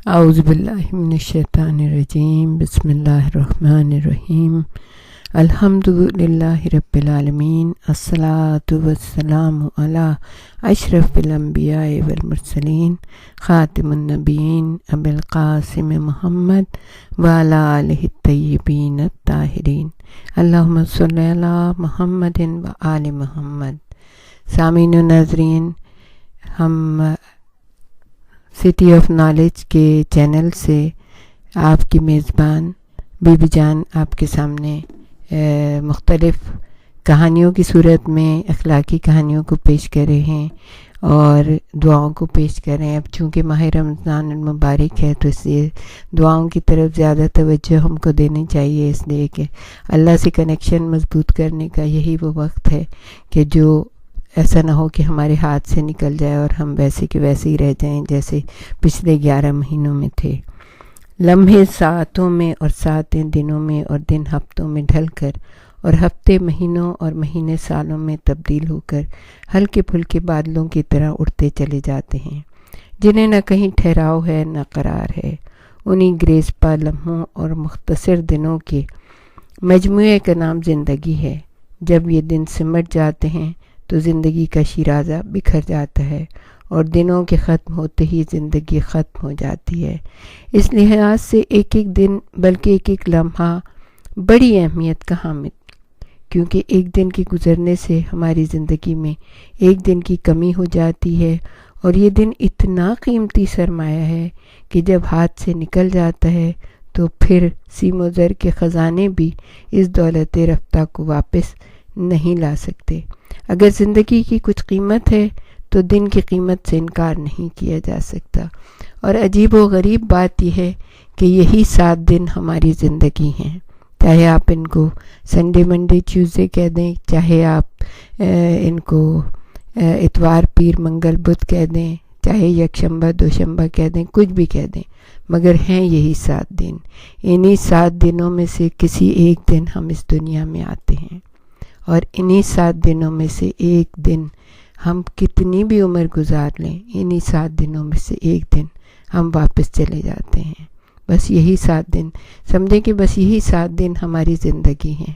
اعوذ باللہ من الشیطان الرجیم بسم اللہ الرحمن الرحیم الحمد للہ رب العالمین الصلاۃ والسلام علی اشرف الانبیاء والمرسلین خاتم النبیین ابی القاسم محمد وعلی آلہ الطیبین الطاہرین اللہم صلی علی محمد وآل محمد۔ سامعین و ناظرین، ہم سٹی آف نالج کے چینل سے آپ کی میزبان بی بی جان آپ کے سامنے مختلف کہانیوں کی صورت میں اخلاقی کہانیوں کو پیش کر رہے ہیں اور دعاؤں کو پیش کر رہے ہیں۔ اب چونکہ ماہ رمضان المبارک ہے تو اس لیے دعاؤں کی طرف زیادہ توجہ ہم کو دینی چاہیے، اس لیے کہ اللہ سے کنیکشن مضبوط کرنے کا یہی وہ وقت ہے کہ جو ایسا نہ ہو کہ ہمارے ہاتھ سے نکل جائے اور ہم ویسے کہ ویسے ہی رہ جائیں جیسے پچھلے 11 مہینوں میں تھے۔ لمحے ساعتوں میں اور ساعتیں دنوں میں اور دن ہفتوں میں ڈھل کر اور ہفتے مہینوں اور مہینے سالوں میں تبدیل ہو کر ہلکے پھلکے بادلوں کی طرح اڑتے چلے جاتے ہیں، جنہیں نہ کہیں ٹھہراؤ ہے نہ قرار ہے۔ انہی گریز پا لمحوں اور مختصر دنوں کے مجموعے کا نام زندگی ہے۔ جب یہ دن سمٹ جاتے ہیں تو زندگی کا شیرازہ بکھر جاتا ہے اور دنوں کے ختم ہوتے ہی زندگی ختم ہو جاتی ہے۔ اس لحاظ سے ایک ایک دن بلکہ ایک ایک لمحہ بڑی اہمیت کا حامل، کیونکہ ایک دن کے گزرنے سے ہماری زندگی میں ایک دن کی کمی ہو جاتی ہے، اور یہ دن اتنا قیمتی سرمایہ ہے کہ جب ہاتھ سے نکل جاتا ہے تو پھر سیم و زر کے خزانے بھی اس دولت رفتہ کو واپس نہیں لا سکتے۔ اگر زندگی کی کچھ قیمت ہے تو دن کی قیمت سے انکار نہیں کیا جا سکتا، اور عجیب و غریب بات یہ ہے کہ یہی 7 دن ہماری زندگی ہیں، چاہے آپ ان کو سنڈے منڈے ٹیوزڈے کہہ دیں، چاہے آپ ان کو اتوار پیر منگل بدھ کہہ دیں، چاہے یکشنبہ دوشنبہ کہہ دیں، کچھ بھی کہہ دیں، مگر ہیں یہی 7 دن۔ انہی 7 دنوں میں سے کسی ایک دن ہم اس دنیا میں آتے ہیں، اور انہی 7 دنوں میں سے ایک دن ہم کتنی بھی عمر گزار لیں، انہی 7 دنوں میں سے ایک دن ہم واپس چلے جاتے ہیں۔ بس یہی 7 دن سمجھیں کہ بس یہی 7 دن ہماری زندگی ہیں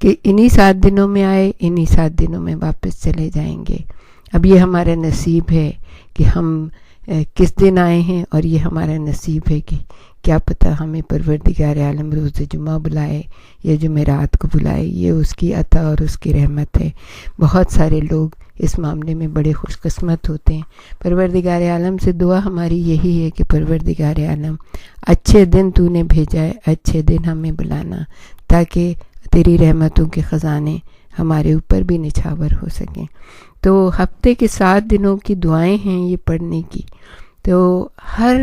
کہ انہی 7 دنوں میں آئے، انہی 7 دنوں میں واپس چلے جائیں گے۔ اب یہ ہمارا نصیب ہے کہ ہم کس دن آئے ہیں، اور یہ ہمارا نصیب ہے کہ کیا پتہ ہمیں پروردگار عالم روز جمعہ بلائے یا جمعرات کو بلائے۔ یہ اس کی عطا اور اس کی رحمت ہے۔ بہت سارے لوگ اس معاملے میں بڑے خوش قسمت ہوتے ہیں۔ پروردگار عالم سے دعا ہماری یہی ہے کہ پروردگار عالم اچھے دن تو نے بھیجا ہے، اچھے دن ہمیں بلانا، تاکہ تیری رحمتوں کے خزانے ہمارے اوپر بھی نچھاور ہو سکیں۔ تو ہفتے کے 7 دنوں کی دعائیں ہیں یہ پڑھنے کی، تو ہر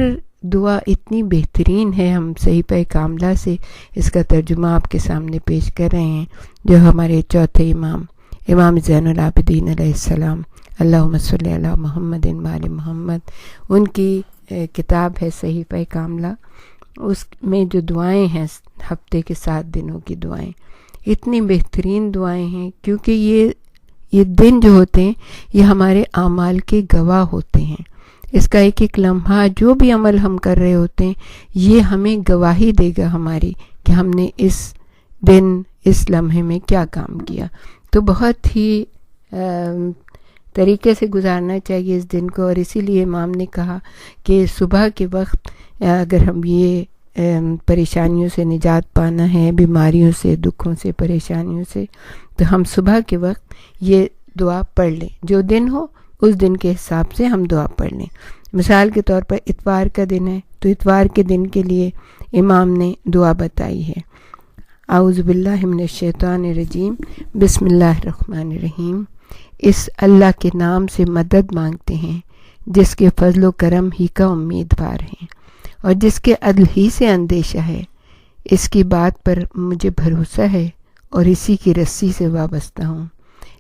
دعا اتنی بہترین ہے۔ ہم صحیفہ کاملہ سے اس کا ترجمہ آپ کے سامنے پیش کر رہے ہیں، جو ہمارے چوتھے امام زین العابدین علیہ السلام اللہم صلی علی محمد وآل محمد، ان کی کتاب ہے صحیفہ کاملہ۔ اس میں جو دعائیں ہیں ہفتے کے 7 دنوں کی دعائیں اتنی بہترین دعائیں ہیں، کیونکہ یہ دن جو ہوتے ہیں یہ ہمارے اعمال کے گواہ ہوتے ہیں۔ اس کا ایک ایک لمحہ جو بھی عمل ہم کر رہے ہوتے ہیں یہ ہمیں گواہی دے گا ہماری کہ ہم نے اس دن اس لمحے میں کیا کام کیا۔ تو بہت ہی طریقے سے گزارنا چاہیے اس دن کو، اور اسی لیے امام نے کہا کہ صبح کے وقت اگر ہم یہ پریشانیوں سے نجات پانا ہے، بیماریوں سے، دکھوں سے، پریشانیوں سے، تو ہم صبح کے وقت یہ دعا پڑھ لیں۔ جو دن ہو اس دن کے حساب سے ہم دعا پڑھ لیں۔ مثال کے طور پر اتوار کا دن ہے تو اتوار کے دن کے لیے امام نے دعا بتائی ہے، اعوذ باللہ من الشیطان الرجیم بسم اللہ الرحمن الرحیم۔ اس اللہ کے نام سے مدد مانگتے ہیں جس کے فضل و کرم ہی کا امیدوار ہیں اور جس کے عدل ہی سے اندیشہ ہے۔ اس کی بات پر مجھے بھروسہ ہے اور اسی کی رسی سے وابستہ ہوں۔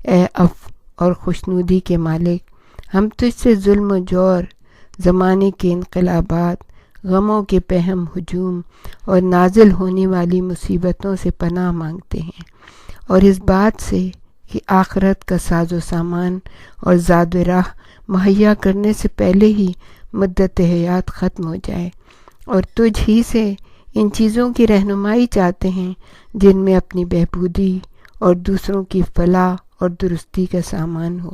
اے عفو اور خوشنودی کے مالک، ہم تجھ سے ظلم و جور، زمانے کے انقلابات، غموں کے پہم ہجوم اور نازل ہونے والی مصیبتوں سے پناہ مانگتے ہیں، اور اس بات سے کہ آخرت کا ساز و سامان اور زاد و راہ مہیا کرنے سے پہلے ہی مدت حیات ختم ہو جائے، اور تجھ ہی سے ان چیزوں کی رہنمائی چاہتے ہیں جن میں اپنی بہبودی اور دوسروں کی فلاح اور درستی کا سامان ہو،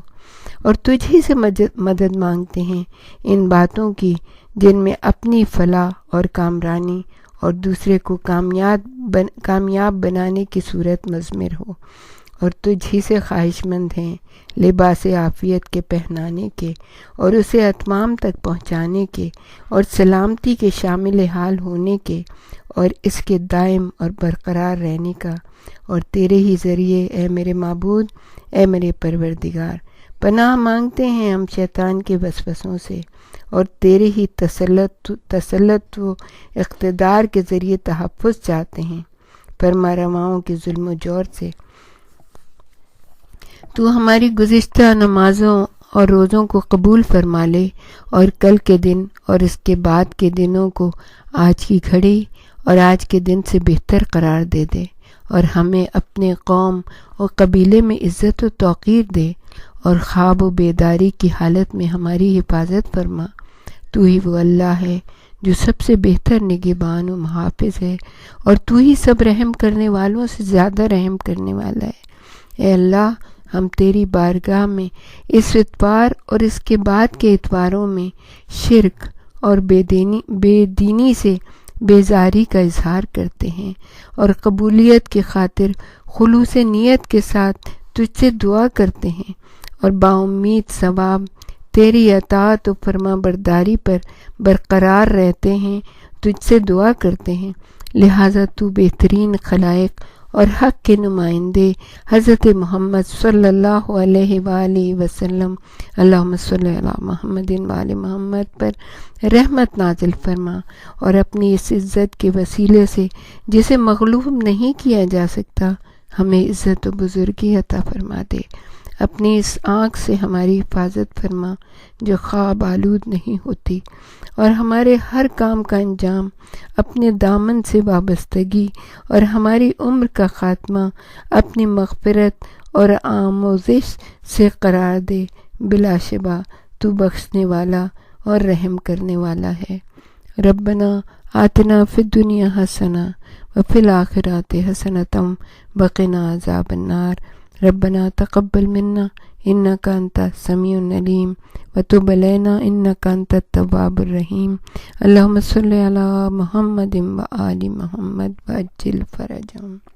اور تجھ ہی سے مدد مانگتے ہیں ان باتوں کی جن میں اپنی فلاح اور کامرانی اور دوسرے کو کامیاب بنانے کی صورت مضمر ہو، اور تجھ ہی سے خواہش مند ہیں لباس عافیت کے پہنانے کے اور اسے اتمام تک پہنچانے کے اور سلامتی کے شامل حال ہونے کے اور اس کے دائم اور برقرار رہنے کا، اور تیرے ہی ذریعے اے میرے معبود، اے میرے پروردگار، پناہ مانگتے ہیں ہم شیطان کے وسوسوں سے، اور تیرے ہی تسلط و اقتدار کے ذریعے تحفظ چاہتے ہیں فرما رواؤں کے ظلم و جور سے۔ تو ہماری گزشتہ نمازوں اور روزوں کو قبول فرما لے، اور کل کے دن اور اس کے بعد کے دنوں کو آج کی گھڑی اور آج کے دن سے بہتر قرار دے دے، اور ہمیں اپنے قوم اور قبیلے میں عزت و توقیر دے، اور خواب و بیداری کی حالت میں ہماری حفاظت فرما۔ تو ہی وہ اللہ ہے جو سب سے بہتر نگہبان و محافظ ہے، اور تو ہی سب رحم کرنے والوں سے زیادہ رحم کرنے والا ہے۔ اے اللہ، ہم تیری بارگاہ میں اس اتوار اور اس کے بعد کے اتواروں میں شرک اور بے دینی سے بیزاری کا اظہار کرتے ہیں، اور قبولیت کی خاطر خلوص نیت کے ساتھ تجھ سے دعا کرتے ہیں، اور باامید ثواب تیری اطاعت و فرما برداری پر برقرار رہتے ہیں، تجھ سے دعا کرتے ہیں۔ لہٰذا تو بہترین خلائق اور حق کے نمائندے حضرت محمد صلی اللہ علیہ وآلہ وسلم، اللہم صلی علی محمد وآل محمد پر رحمت نازل فرما، اور اپنی اس عزت کے وسیلے سے جسے مغلوب نہیں کیا جا سکتا ہمیں عزت و بزرگی عطا فرما دے۔ اپنی اس آنکھ سے ہماری حفاظت فرما جو خواب آلود نہیں ہوتی، اور ہمارے ہر کام کا انجام اپنے دامن سے وابستگی اور ہماری عمر کا خاتمہ اپنی مغفرت اور آموزش سے قرار دے۔ بلا شبہ تو بخشنے والا اور رحم کرنے والا ہے۔ ربنا آتنا فی الدنیا حسنہ وفی الآخرۃ حسنۃ وقنا عذاب النار۔ ربنا تقبل منا انک انت السمیع العلیم وتب علینا انک انت التواب الرحیم۔ اللہم صلی علی محمد وآل محمد وعجل فرجهم۔